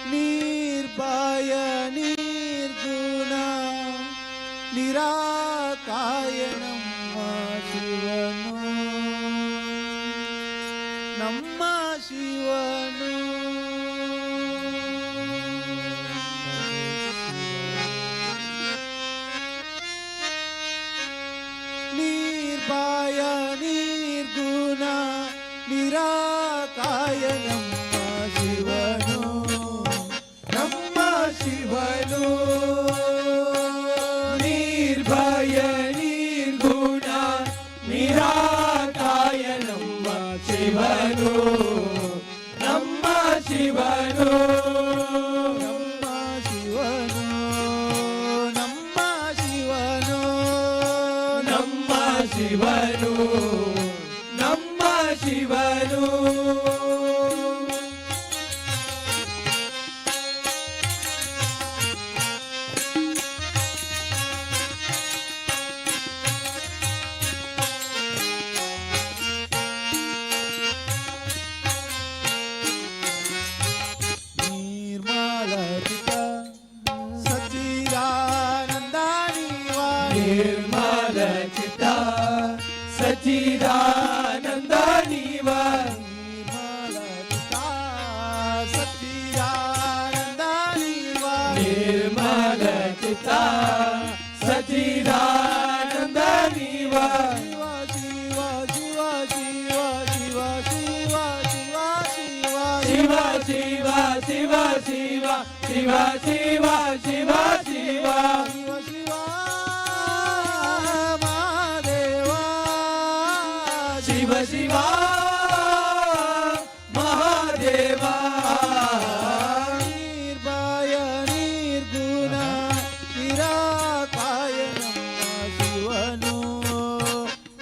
ನಿರ್ಭಯ ನಿರ್ಗುಣ ನಿರಾಕಾಯ ನಮ್ಮ ಶಿವನು ನಮ್ಮ ಶಿವನು ನಿರ್ಭಯ ನಿರ್ಗುಣ ನಿರಾಕಾಯ ನಮ್ಮ ಶಿವನು ನಮ್ಮ ಶಿವನು ನಿರ್ಭಯ ನಿರ್ಗುಣ ನಿರಾಕಾಯ ನಮ್ಮ ಶಿವನು ನಮ್ಮ ಶಿವನು ನಮ್ಮ ಶಿವನು ನಮ್ಮ ಶಿವನು ನಮ್ಮ ಶಿವನು ನಮ್ಮ ಶಿವನು ನಿರ್ಮಲ ಚಿತ್ತ ಸಚ್ಚಿದಾನಂದ ನೀವ ನಿರ್ಮಲ ಚಿತ್ತ ಸಚ್ಚಿದಾನಂದ ನೀವ ಶಿವ ಶಿವ ಶಿವ ಶಿವ ಶಿವ ಶಿವ ಶಿವ ಶಿವ ಶಿವ ಶಿವ ಮಹಾದೇವ ನಿರ್ಭಯ ನಿರ್ಗುಣ ನಿರಾಕಾಯ ನಮ್ಮ ಶಿವನು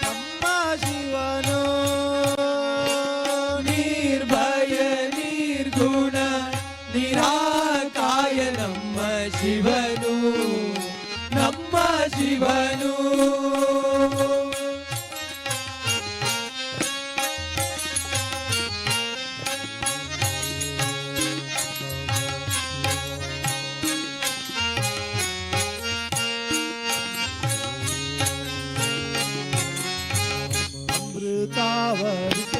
ನಮ್ಮ ಶಿವನು ನಿರ್ಭಯ ನಿರ್ಗುಣ ನಿರಾಕಾಯ ನಮ್ಮ ಶಿವನು ನಮ್ಮ ಶಿವನು ಅಮೃತಾವರಿತ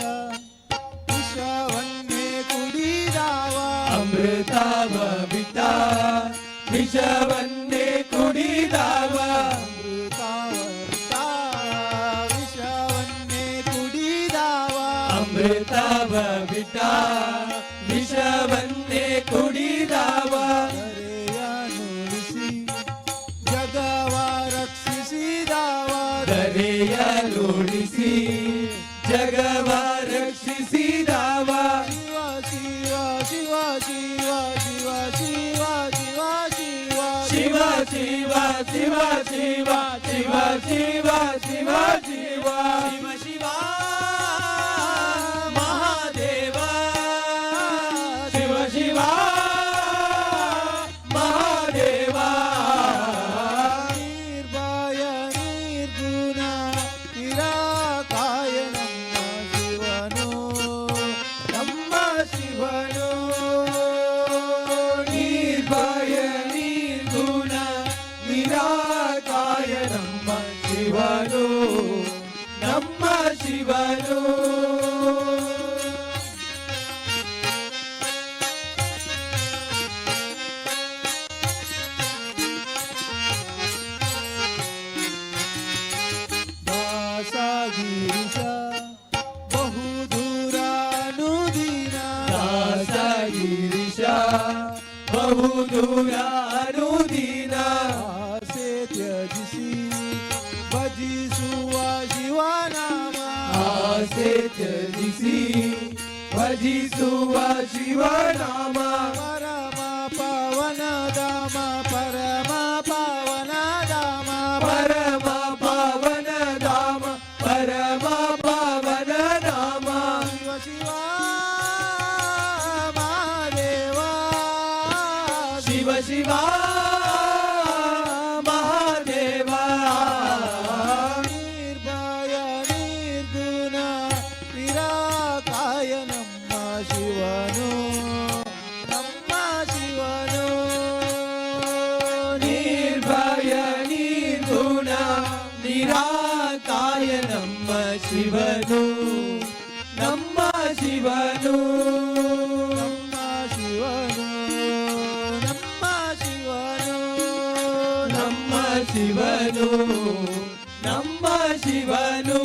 ವಿಷವನ್ನೇ ಕುಡಿದಾವ ಅಮೃತಾವರಿತ ವಿಷವನ್ನೇ ಕುಡಿದಾವ ಅಮೃತಾವರಿತ ವಿಷವನ್ನೇ ಕುಡಿದಾವ ಅಮೃತಾವರಿತ ವಿಷವನ್ನೇ ಕುಡಿದಾವ ಜಗವ ರಕ್ಷಿಸಿದಾವ ದರೆಯ ನುಡಿಸಿ ಜಗವ ರಕ್ಷಿಸಿದಾವ ಶಿವ ಶಿವ ಶಿವ ಶಿವ ಶಿವ ಶಿವ ಶಿವ ಶಿವ ಶಿವ ಶಿವ ಶಿವ ಶಿವ ಶಿವ ಶಿವ ಶಿವ ಶಿವ ಮಹಾದೇವ ಶಿವ ಶಿವ ಮಹಾದೇವ ನಿರ್ಭಯ ನಿರ್ಗುಣ ನಿರಾಕಾಯ ನಮ್ಮ ಶಿವನು ನಮ್ಮ ಶಿವನು ನಿರ್ಭಯ ನಿರ್ಗುಣ ನಿರಾಕಾಯ ನಮ್ಮ ಶಿವನು ನಮ್ಮ ಶಿವನು ದಾಸಗಿರಿಶ ಬಹುದೂರಾನುದೀನ ದಾಸಗಿರಿಶ ಬಹುದೂರಾನುದೀನ ಆಸೆ ತ್ಯಜಿಸಿ ಭಜಿಸುವ ಶಿವನಾಮ ಆಸೆ ತ್ಯಜಿಸಿ ಭಜಿಸುವ ಶಿವನಾಮ ಪರಮ ಪವನ ಧಾಮ ಪರಮ ಪವನ ಧಾಮ ಪರಮ ಪವನ ಧಾಮ ಪರಮ ಪವನ ಧಾಮ ಶಿವ ಶಿವ ಮಹಾದೇವ ಶಿವ ಶಿವ ಮಹಾದೇವ ನಿರ್ಭಯ ನಿರ್ಗುಣ ನಿರಾಕಾಯ ನಮ್ಮ ಶಿವನು ನಮ್ಮ ನಿರಾಕಾಯ ನಮ್ಮ ಶಿವನು ನಮ್ಮ ಶಿವನು ನಮ್ಮ ಶಿವನು ನಮ್ಮ ಶಿವನು ನಮ್ಮ ಶಿವನು ನಮ್ಮ ಶಿವನು